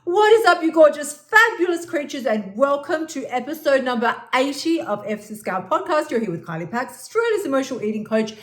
What is up, you gorgeous, fabulous creatures, and welcome to episode number 80 of F's the Scout podcast. You're here with Kylie Pax, Australia's emotional eating coach,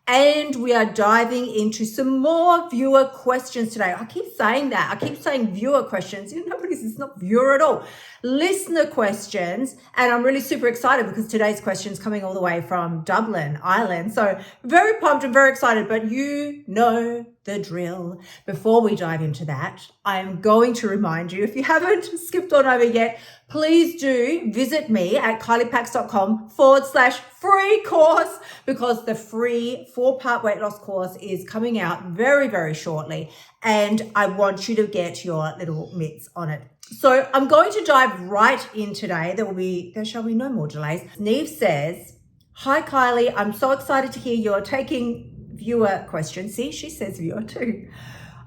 and we are diving into some more viewer questions today. I keep saying that. I keep saying viewer questions. It's not viewer at all. Listener questions, and I'm really super excited because today's question is coming all the way from Dublin, Ireland. So very pumped and very excited, but you know the drill. Before we dive into that, I am going to remind you, if you haven't skipped on over yet, please do visit me at kyliepax.com/free course, because the free 4-part weight loss course is coming out very, very shortly. And I want you to get your little mitts on it. So I'm going to dive right in today. There shall be no more delays. Niamh says, "Hi Kylie, I'm so excited to hear you're taking viewer questions." See, she says viewer too.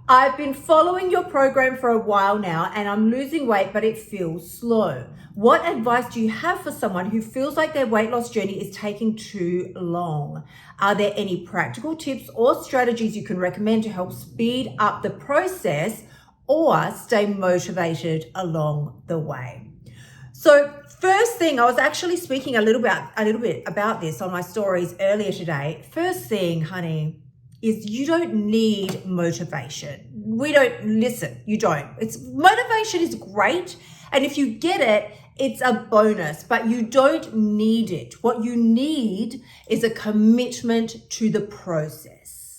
"I've been following your program for a while now and I'm losing weight, but it feels slow. What advice do you have for someone who feels like their weight loss journey is taking too long? Are there any practical tips or strategies you can recommend to help speed up the process or stay motivated along the way?" So first thing, I was actually speaking a little bit about this on my stories earlier today. First thing, honey, is you don't need motivation. You don't. Motivation is great. And if you get it, it's a bonus, but you don't need it. What you need is a commitment to the process.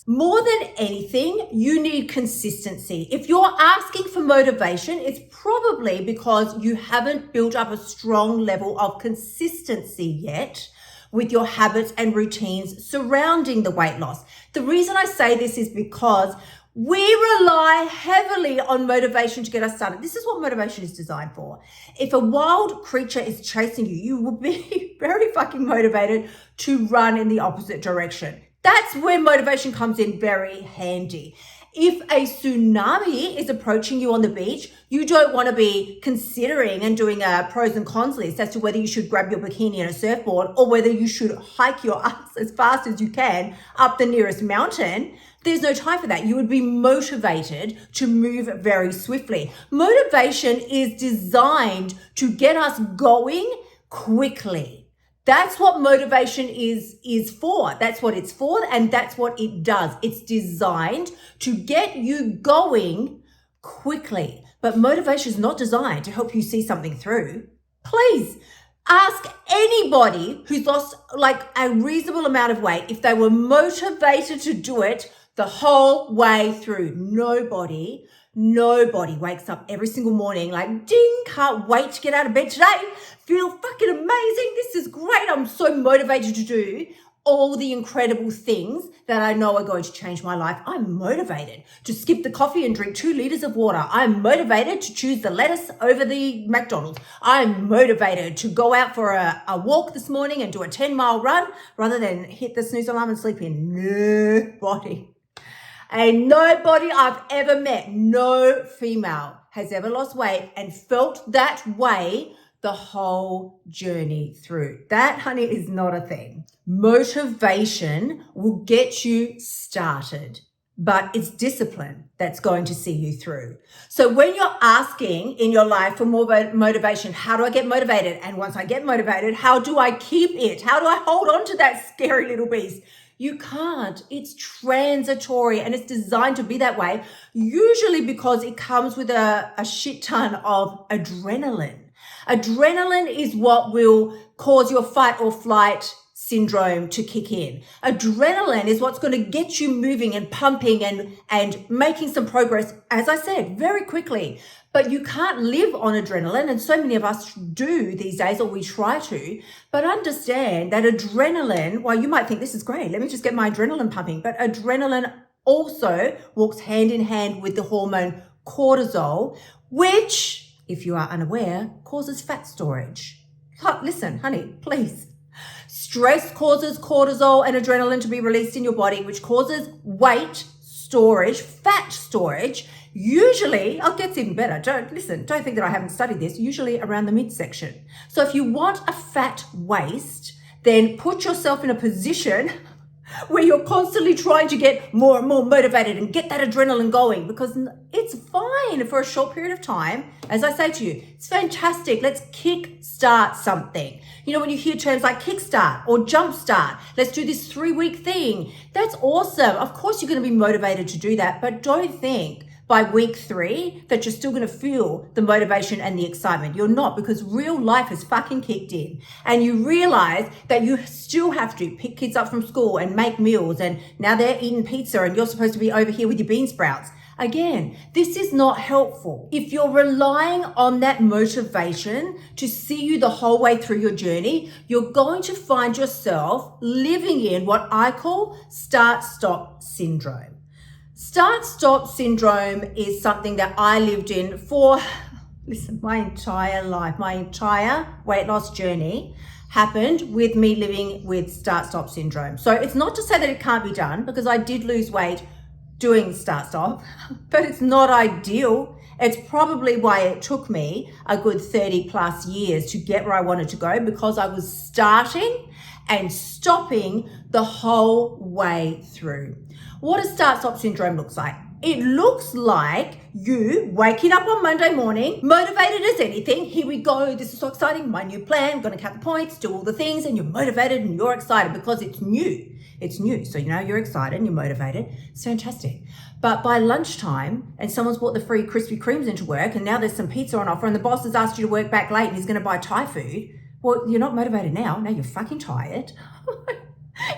More than anything, you need consistency. If you're asking for motivation, it's probably because you haven't built up a strong level of consistency yet with your habits and routines surrounding the weight loss. The reason I say this is because we rely heavily on motivation to get us started. This is what motivation is designed for. If a wild creature is chasing you, you will be very fucking motivated to run in the opposite direction. That's where motivation comes in very handy. If a tsunami is approaching you on the beach, you don't want to be considering and doing a pros and cons list as to whether you should grab your bikini and a surfboard or whether you should hike your ass as fast as you can up the nearest mountain. There's no time for that. You would be motivated to move very swiftly. Motivation is designed to get us going quickly. That's what motivation is for. That's what it's for, and that's what it does. It's designed to get you going quickly. But motivation is not designed to help you see something through. Please ask anybody who's lost like a reasonable amount of weight if they were motivated to do it the whole way through. Nobody wakes up every single morning like, ding, can't wait to get out of bed today. Feel fucking amazing. This is great. I'm so motivated to do all the incredible things that I know are going to change my life. I'm motivated to skip the coffee and drink 2 liters of water. I'm motivated to choose the lettuce over the McDonald's. I'm motivated to go out for a walk this morning and do a 10-mile run rather than hit the snooze alarm and sleep in. Nobody I've ever met, no female has ever lost weight and felt that way the whole journey through. That, honey, is not a thing. Motivation will get you started, but it's discipline that's going to see you through. So when you're asking in your life for more motivation, how do I get motivated? And once I get motivated, how do I keep it? How do I hold on to that scary little beast? You can't. It's transitory and it's designed to be that way, usually because it comes with a shit ton of adrenaline. Adrenaline is what will cause your fight or flight syndrome to kick in. Adrenaline is what's going to get you moving and pumping and making some progress, as I said, very quickly. But you can't live on adrenaline, and so many of us do these days, or we try to. But understand that adrenaline, while you might think this is great, let me just get my adrenaline pumping, but adrenaline also walks hand in hand with the hormone cortisol, which, if you are unaware, causes fat storage. Listen, honey, please. Stress causes cortisol and adrenaline to be released in your body, which causes weight storage, fat storage. Usually, it gets even better. Don't think that I haven't studied this, usually around the midsection. So if you want a fat waist, then put yourself in a position where you're constantly trying to get more and more motivated and get that adrenaline going, because it's fine for a short period of time. As I say to you, it's fantastic. Let's kickstart something. You know, when you hear terms like kickstart or jumpstart, let's do this 3-week thing. That's awesome. Of course, you're going to be motivated to do that, but don't think by week 3 that you're still going to feel the motivation and the excitement. You're not, because real life has fucking kicked in, and you realize that you still have to pick kids up from school and make meals, and now they're eating pizza and you're supposed to be over here with your bean sprouts. Again, this is not helpful. If you're relying on that motivation to see you the whole way through your journey, you're going to find yourself living in what I call start-stop syndrome. Start-stop syndrome is something that I lived in for, my entire life. My entire weight loss journey happened with me living with start-stop syndrome. So it's not to say that it can't be done, because I did lose weight doing start-stop, but it's not ideal. It's probably why it took me a good 30 plus years to get where I wanted to go, because I was starting and stopping the whole way through. What does start-stop syndrome looks like? It looks like you waking up on Monday morning, motivated as anything. Here we go. This is so exciting. My new plan. I'm going to count the points, do all the things, and you're motivated and you're excited because it's new. It's new. So, you're excited and you're motivated. It's fantastic. But by lunchtime, and someone's brought the free Krispy Kremes into work, and now there's some pizza on offer, and the boss has asked you to work back late and he's going to buy Thai food. Well, you're not motivated now. Now you're fucking tired.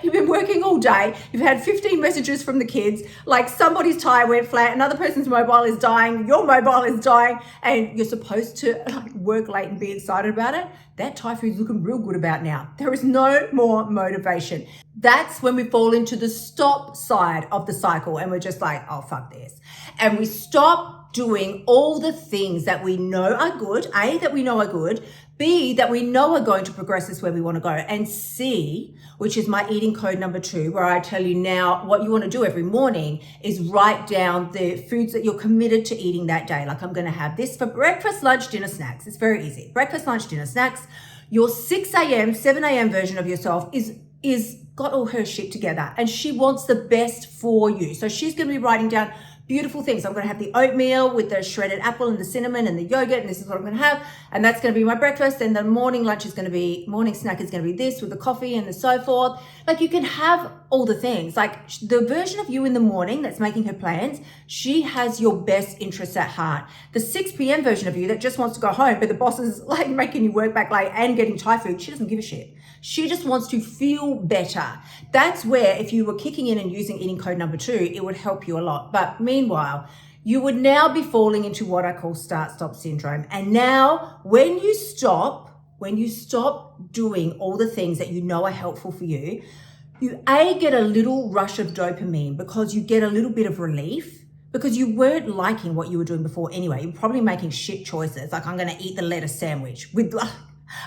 You've been working all day. You've had 15 messages from the kids. Like, somebody's tire went flat. Another person's mobile is dying. Your mobile is dying. And you're supposed to work late and be excited about it. That Thai food's looking real good about now. There is no more motivation. That's when we fall into the stop side of the cycle. And we're just like, oh, fuck this. And we stop doing all the things that we know are good. A, that we know are good. B, that we know are going to progress us where we want to go. And C, which is my eating code number 2, where I tell you now what you want to do every morning is write down the foods that you're committed to eating that day. Like, I'm going to have this for breakfast, lunch, dinner, snacks. It's very easy. Breakfast, lunch, dinner, snacks. Your 6 a.m., 7 a.m. version of yourself is got all her shit together, and she wants the best for you. So she's going to be writing down beautiful things. I'm going to have the oatmeal with the shredded apple and the cinnamon and the yogurt, and this is what I'm going to have. And that's going to be my breakfast. And the morning snack is going to be this with the coffee and so forth. Like, you can have all the things. Like, the version of you in the morning that's making her plans, she has your best interests at heart. The 6 p.m. version of you that just wants to go home, but the boss is like making you work back late and getting Thai food, she doesn't give a shit. She just wants to feel better. That's where, if you were kicking in and using eating code number 2, it would help you a lot. But meanwhile, you would now be falling into what I call start-stop syndrome. And now, when you stop doing all the things that you know are helpful for you, you get a little rush of dopamine, because you get a little bit of relief, because you weren't liking what you were doing before anyway. You're probably making shit choices. Like, I'm going to eat the lettuce sandwich with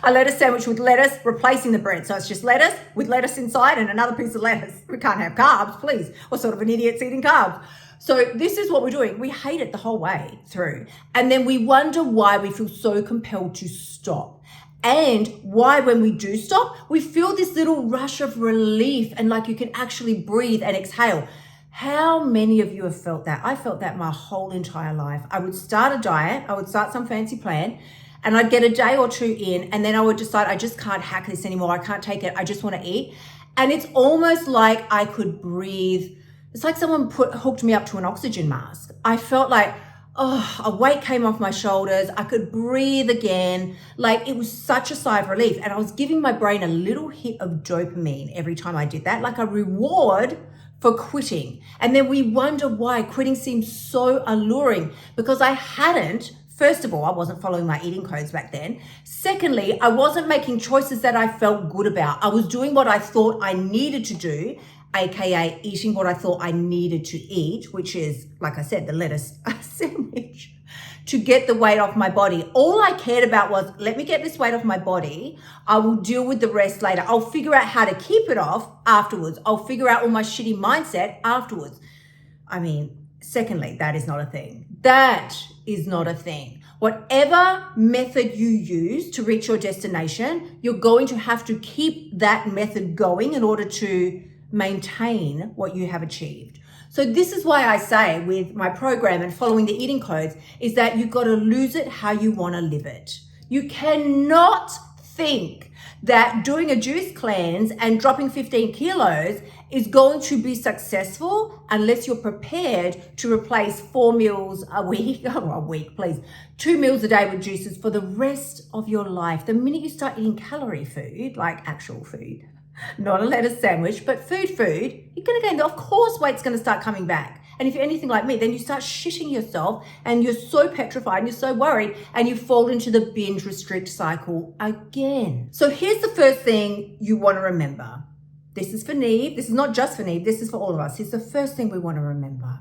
a lettuce sandwich with lettuce, replacing the bread. So it's just lettuce with lettuce inside and another piece of lettuce. We can't have carbs, please. What sort of an idiot's eating carbs? So this is what we're doing. We hate it the whole way through. And then we wonder why we feel so compelled to stop. And why, when we do stop, we feel this little rush of relief, and like you can actually breathe and exhale. How many of you have felt that? I felt that my whole entire life. I would start a diet. I would start some fancy plan, and I'd get a day or 2 in, and then I would decide, I just can't hack this anymore. I can't take it. I just want to eat. And it's almost like I could breathe. It's like someone hooked me up to an oxygen mask. I felt like, a weight came off my shoulders. I could breathe again. Like, it was such a sigh of relief. And I was giving my brain a little hit of dopamine every time I did that, like a reward for quitting. And then we wonder why quitting seems so alluring, because first of all, I wasn't following my eating codes back then. Secondly, I wasn't making choices that I felt good about. I was doing what I thought I needed to do, aka eating what I thought I needed to eat, which is, like I said, the lettuce sandwich, to get the weight off my body. All I cared about was, let me get this weight off my body. I will deal with the rest later. I'll figure out how to keep it off afterwards. I'll figure out all my shitty mindset afterwards. Secondly, that is not a thing. That is not a thing. Whatever method you use to reach your destination, you're going to have to keep that method going in order to maintain what you have achieved. So this is why I say with my program and following the eating codes is that you've got to lose it how you want to live it. You cannot think that doing a juice cleanse and dropping 15 kilos is going to be successful unless you're prepared to replace 4 meals a week, 2 meals a day with juices for the rest of your life. The minute you start eating calorie food, like actual food, not a lettuce sandwich, but food, you're going to gain, of course, weight's going to start coming back. And if you're anything like me, then you start shitting yourself and you're so petrified and you're so worried and you fall into the binge restrict cycle again. So here's the first thing you want to remember. This is for Niamh. This is not just for Niamh. This is for all of us. Here's the first thing we want to remember.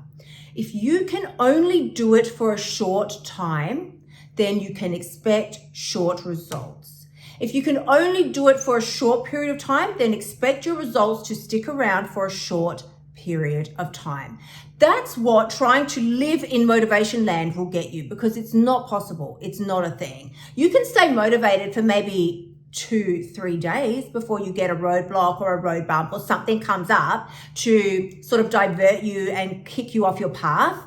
If you can only do it for a short time, then you can expect short results. If you can only do it for a short period of time, then expect your results to stick around for a short period of time. That's what trying to live in motivation land will get you, because it's not possible. It's not a thing. You can stay motivated for maybe 2-3 days before you get a roadblock or a road bump or something comes up to sort of divert you and kick you off your path.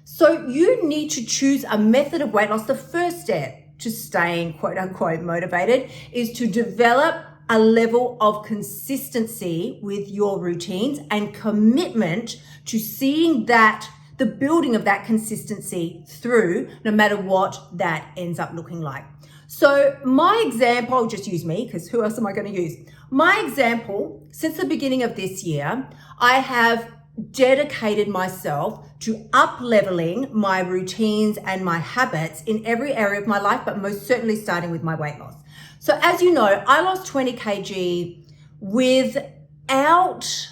So you need to choose a method of weight loss. The first step to staying quote unquote motivated is to develop a level of consistency with your routines and commitment to seeing that the building of that consistency through, no matter what that ends up looking like. So my example, I'll just use me because who else am I going to use? My example, since the beginning of this year, I have dedicated myself to up-leveling my routines and my habits in every area of my life, but most certainly starting with my weight loss. So as you know, I lost 20 kg without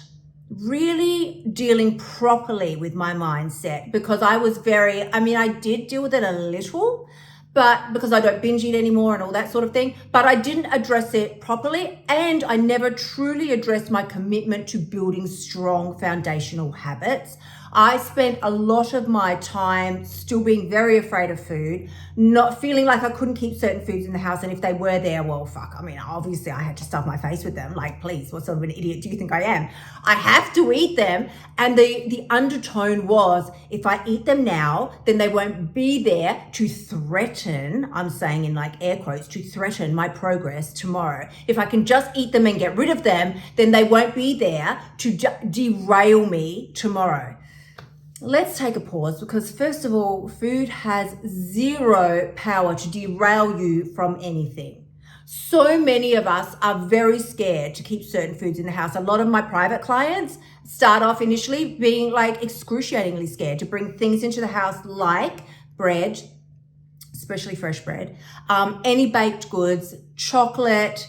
really dealing properly with my mindset, because I was I did deal with it a little, but because I don't binge eat anymore and all that sort of thing, but I didn't address it properly, and I never truly addressed my commitment to building strong foundational habits. I spent a lot of my time still being very afraid of food, not feeling like I couldn't keep certain foods in the house, and if they were there, well, fuck. I mean, obviously I had to stuff my face with them. Like, please, what sort of an idiot do you think I am? I have to eat them, and the undertone was, if I eat them now, then they won't be there to threaten, I'm saying in like air quotes, to threaten my progress tomorrow. If I can just eat them and get rid of them, then they won't be there to derail me tomorrow. Let's take a pause, because first of all, food has zero power to derail you from anything. So many of us are very scared to keep certain foods in the house. A lot of my private clients start off initially being like excruciatingly scared to bring things into the house like bread, especially fresh bread, any baked goods, chocolate,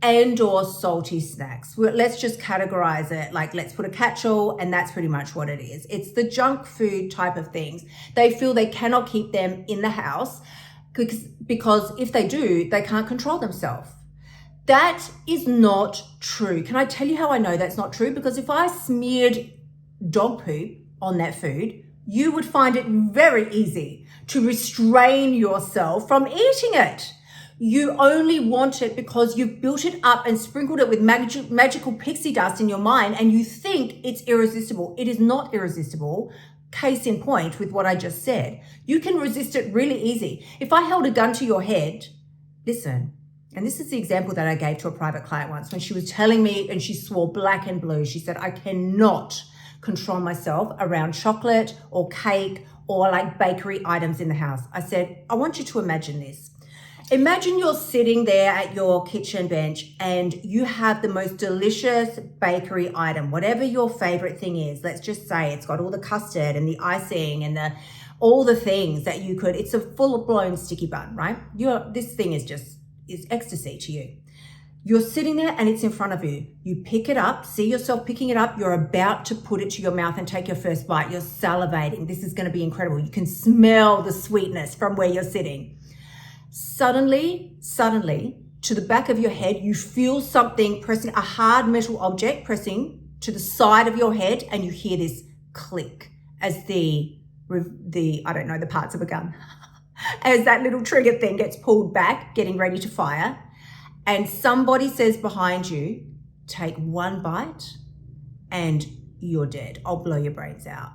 and or salty snacks. Let's just categorize it like, let's put a catch-all, and that's pretty much what it is. It's the junk food type of things. They feel they cannot keep them in the house because if they do, they can't control themselves. That is not true. Can I tell you how I know that's not true? Because if I smeared dog poop on that food, you would find it very easy to restrain yourself from eating it. You only want it because you've built it up and sprinkled it with magical pixie dust in your mind, and you think it's irresistible. It is not irresistible. Case in point with what I just said. You can resist it really easy. If I held a gun to your head, listen, and this is the example that I gave to a private client once when she was telling me, and she swore black and blue, she said, I cannot control myself around chocolate or cake or like bakery items in the house. I said, I want you to imagine this. Imagine you're sitting there at your kitchen bench and you have the most delicious bakery item, whatever your favorite thing is. Let's just say it's got all the custard and the icing and all the things that you could, it's a full-blown sticky bun, right? This thing is ecstasy to you. You're sitting there and it's in front of you. You pick it up, see yourself picking it up. You're about to put it to your mouth and take your first bite. You're salivating. This is going to be incredible. You can smell the sweetness from where you're sitting. Suddenly, to the back of your head, you feel something pressing, a hard metal object pressing to the side of your head, and you hear this click as the I don't know, the parts of a gun, as that little trigger thing gets pulled back, getting ready to fire, and somebody says behind you, take one bite and you're dead. I'll blow your brains out.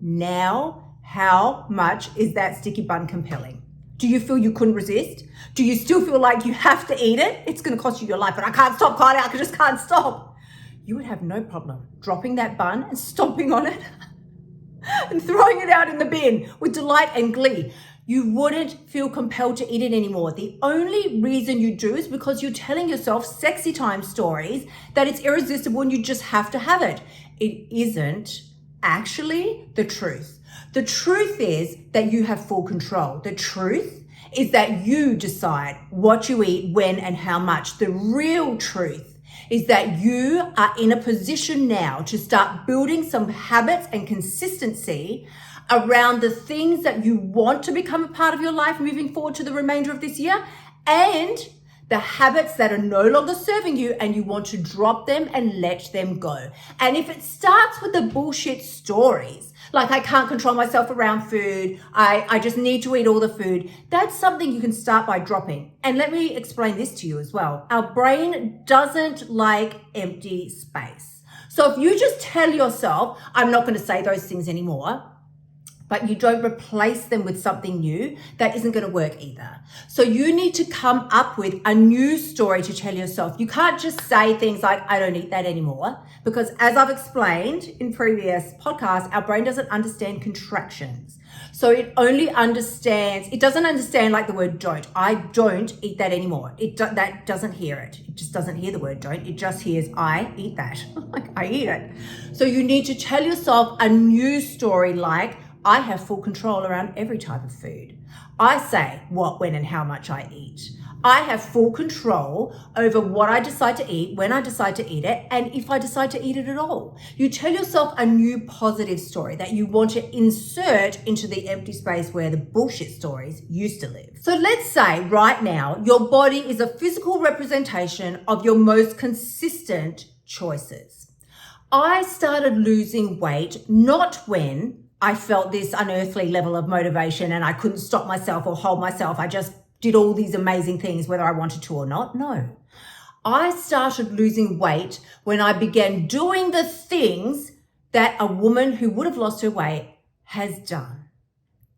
Now, how much is that sticky bun compelling? Do you feel you couldn't resist? Do you still feel like you have to eat it? It's going to cost you your life, but I can't stop, Kylie. I just can't stop. You would have no problem dropping that bun and stomping on it and throwing it out in the bin with delight and glee. You wouldn't feel compelled to eat it anymore. The only reason you do is because you're telling yourself sexy time stories that it's irresistible and you just have to have it. It isn't actually the truth. The truth is that you have full control. The truth is that you decide what you eat, when, and how much. The real truth is that you are in a position now to start building some habits and consistency around the things that you want to become a part of your life moving forward to the remainder of this year, and the habits that are no longer serving you and you want to drop them and let them go. And if it starts with the bullshit stories, like I can't control myself around food, I just need to eat all the food, that's something you can start by dropping. And let me explain this to you as well. Our brain doesn't like empty space. So if you just tell yourself, I'm not going to say those things anymore, but you don't replace them with something new, that isn't going to work either. So you need to come up with a new story to tell yourself. You can't just say things like, I don't eat that anymore, because as I've explained in previous podcasts, our brain doesn't understand contractions. So it only understands, it doesn't understand like the word don't. I don't eat that anymore. That doesn't hear it. It just doesn't hear the word don't. It just hears, I eat that. Like, I eat it. So you need to tell yourself a new story like, I have full control around every type of food. I say what, when, and how much I eat. I have full control over what I decide to eat, when I decide to eat it, and if I decide to eat it at all. You tell yourself a new positive story that you want to insert into the empty space where the bullshit stories used to live. So let's say right now, your body is a physical representation of your most consistent choices. I started losing weight not when I felt this unearthly level of motivation and I couldn't stop myself or hold myself. I just did all these amazing things, whether I wanted to or not. No. I started losing weight when I began doing the things that a woman who would have lost her weight has done.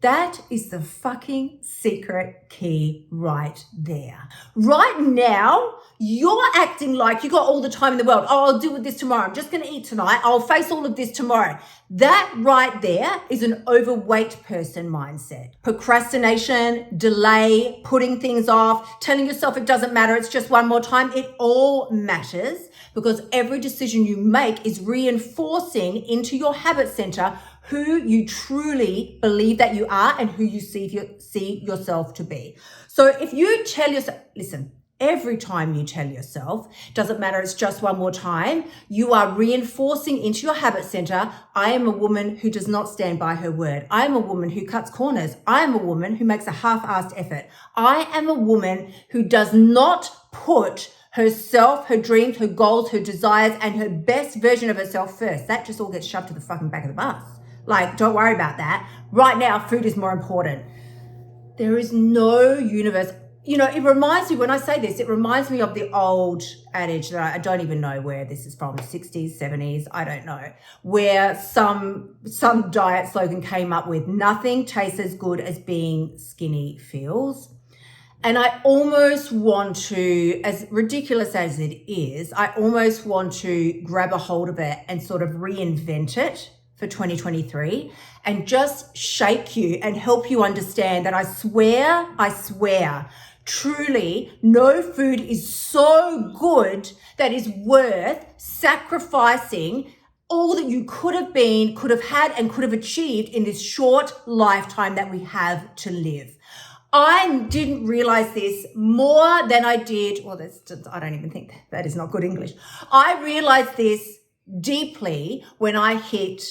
That is the fucking secret key right there. Right now, you're acting like you got all the time in the world. Oh, I'll deal with this tomorrow. I'm just going to eat tonight. I'll face all of this tomorrow. That right there is an overweight person mindset. Procrastination, delay, putting things off, telling yourself it doesn't matter. It's just one more time. It all matters because every decision you make is reinforcing into your habit center who you truly believe that you are and who you see yourself to be. So if you tell yourself, listen, every time you tell yourself, doesn't matter, it's just one more time, you are reinforcing into your habit center, I am a woman who does not stand by her word. I am a woman who cuts corners. I am a woman who makes a half-assed effort. I am a woman who does not put herself, her dreams, her goals, her desires, and her best version of herself first. That just all gets shoved to the fucking back of the bus. Like, don't worry about that. Right now, food is more important. There is no universe. You know, it reminds me, when I say this, it reminds me of the old adage that I don't even know where this is from, 60s, 70s, I don't know, where some diet slogan came up with, nothing tastes as good as being skinny feels. And I almost want to, as ridiculous as it is, I almost want to grab a hold of it and sort of reinvent it for 2023 and just shake you and help you understand that I swear, truly, no food is so good that is worth sacrificing all that you could have been, could have had, and could have achieved in this short lifetime that we have to live. I didn't realize this more than I did. Well, I don't even think that is not good English. I realized this deeply when I hit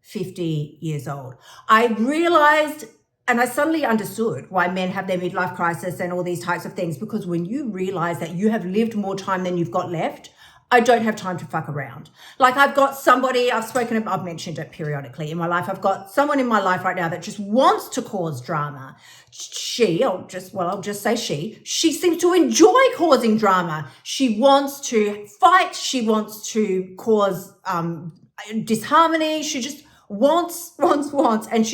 50 years old. I realized and I suddenly understood why men have their midlife crisis and all these types of things, because when you realize that you have lived more time than you've got left, I don't have time to fuck around. Like I've got somebody, I've mentioned it periodically in my life. I've got someone in my life right now that just wants to cause drama. I'll just say she seems to enjoy causing drama. She wants to fight. She wants to cause disharmony. She just wants. And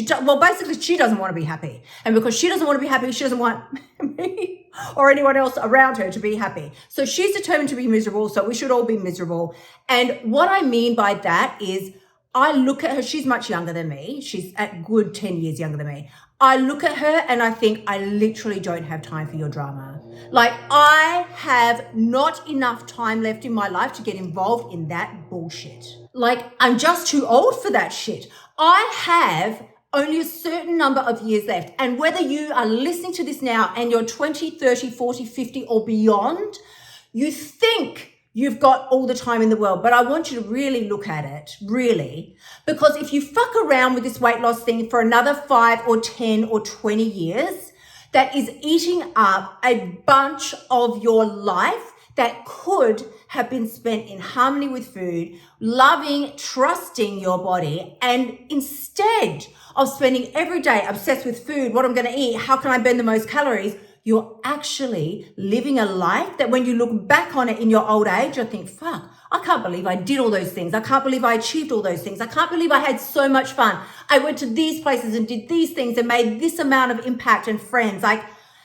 basically she doesn't want to be happy. And because she doesn't want to be happy, she doesn't want me or anyone else around her to be happy. So she's determined to be miserable. So we should all be miserable. And what I mean by that is I look at her, she's much younger than me. She's a good 10 years younger than me. I look at her and I think I literally don't have time for your drama. Like I have not enough time left in my life to get involved in that bullshit. Like I'm just too old for that shit. I have only a certain number of years left. And whether you are listening to this now and you're 20, 30, 40, 50 or beyond, you think you've got all the time in the world, but I want you to really look at it, really. Because if you fuck around with this weight loss thing for another 5 or 10 or 20 years, that is eating up a bunch of your life that could have been spent in harmony with food, loving, trusting your body, and instead of spending every day obsessed with food, what I'm going to eat, how can I burn the most calories, you're actually living a life that when you look back on it in your old age, you'll think, fuck, I can't believe I did all those things. I can't believe I achieved all those things. I can't believe I had so much fun. I went to these places and did these things and made this amount of impact and friends. Like,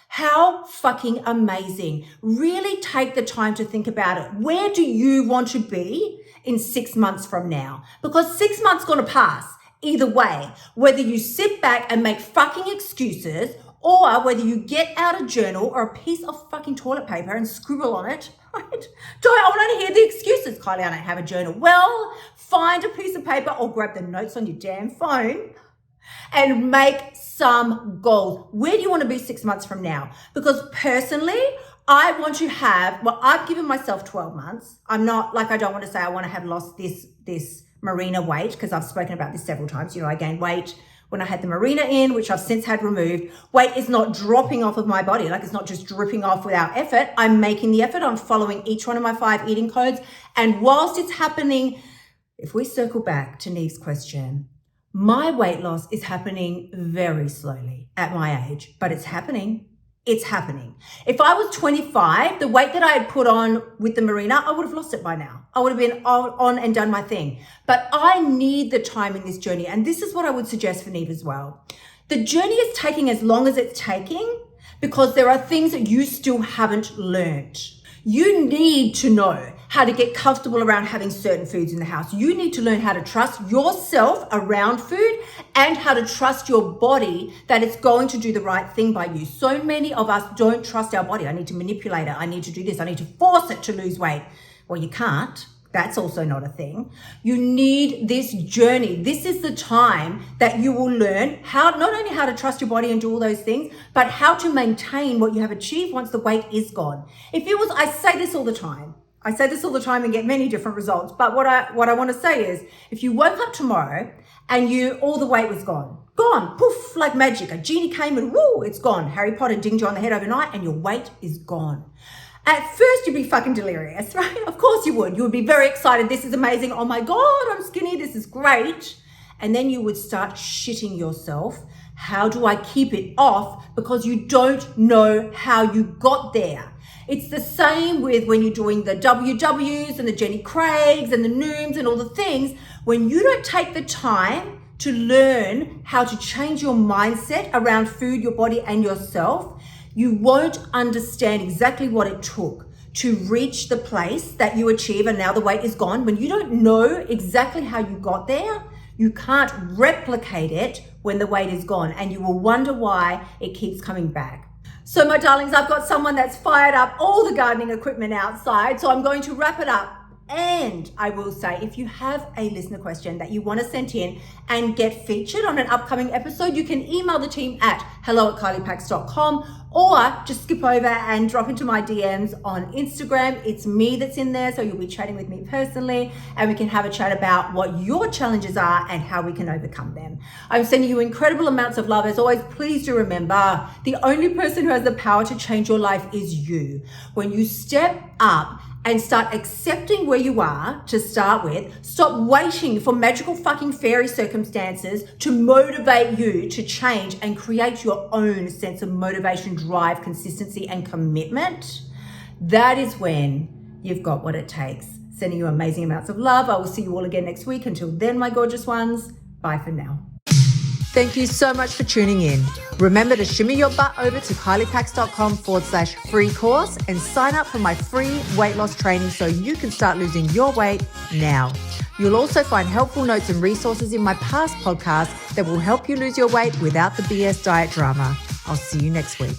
how fucking amazing. Really take the time to think about it. Where do you want to be in 6 months from now? Because 6 months going to pass either way, whether you sit back and make fucking excuses or whether you get out a journal or a piece of fucking toilet paper and scribble on it, right? I want to hear the excuses. Kylie, I don't have a journal. Well, find a piece of paper or grab the notes on your damn phone and make some goals. Where do you want to be 6 months from now? Because personally, I want to have, I've given myself 12 months. I'm not like, I don't want to say I want to have lost this Marina weight, because I've spoken about this several times. You know, I gained weight when I had the Marina in, which I've since had removed. Weight is not dropping off of my body. Like it's not just dripping off without effort. I'm making the effort. I'm following each one of my 5 eating codes. And whilst it's happening, if we circle back to Niamh's question, my weight loss is happening very slowly at my age, but it's happening. It's happening. If I was 25, the weight that I had put on with the Marina, I would have lost it by now. I would have been on and done my thing. But I need the time in this journey. And this is what I would suggest for Niamh as well. The journey is taking as long as it's taking because there are things that you still haven't learned. You need to know how to get comfortable around having certain foods in the house. You need to learn how to trust yourself around food and how to trust your body that it's going to do the right thing by you. So many of us don't trust our body. I need to manipulate it. I need to do this. I need to force it to lose weight. Well, you can't. That's also not a thing. You need this journey. This is the time that you will learn how, not only how to trust your body and do all those things, but how to maintain what you have achieved once the weight is gone. I say this all the time. I say this all the time and get many different results. But what I want to say is, if you woke up tomorrow and all the weight was gone, poof, like magic. A genie came and woo, it's gone. Harry Potter dinged you on the head overnight and your weight is gone. At first, you'd be fucking delirious, right? Of course you would. You would be very excited. This is amazing. Oh my God, I'm skinny. This is great. And then you would start shitting yourself. How do I keep it off? Because you don't know how you got there. It's the same with when you're doing the WWs and the Jenny Craigs and the Nooms and all the things. When you don't take the time to learn how to change your mindset around food, your body, and yourself, you won't understand exactly what it took to reach the place that you achieve and now the weight is gone. When you don't know exactly how you got there, you can't replicate it when the weight is gone, and you will wonder why it keeps coming back. So my darlings, I've got someone that's fired up all the gardening equipment outside, so I'm going to wrap it up. And I will say, if you have a listener question that you want to send in and get featured on an upcoming episode, you can email the team at hello@kyliepax.com, or just skip over and drop into my DMs on Instagram. It's me that's in there, so you'll be chatting with me personally, and we can have a chat about what your challenges are and how we can overcome them. I'm sending you incredible amounts of love. As always, please do remember, the only person who has the power to change your life is you. When you step up and start accepting where you are to start with, stop waiting for magical fucking fairy circumstances to motivate you to change and create your own sense of motivation, drive, consistency, and commitment. That is when you've got what it takes. Sending you amazing amounts of love. I will see you all again next week. Until then, my gorgeous ones, bye for now. Thank you so much for tuning in. Remember to shimmy your butt over to kyliepax.com/free course and sign up for my free weight loss training so you can start losing your weight now. You'll also find helpful notes and resources in my past podcasts that will help you lose your weight without the BS diet drama. I'll see you next week.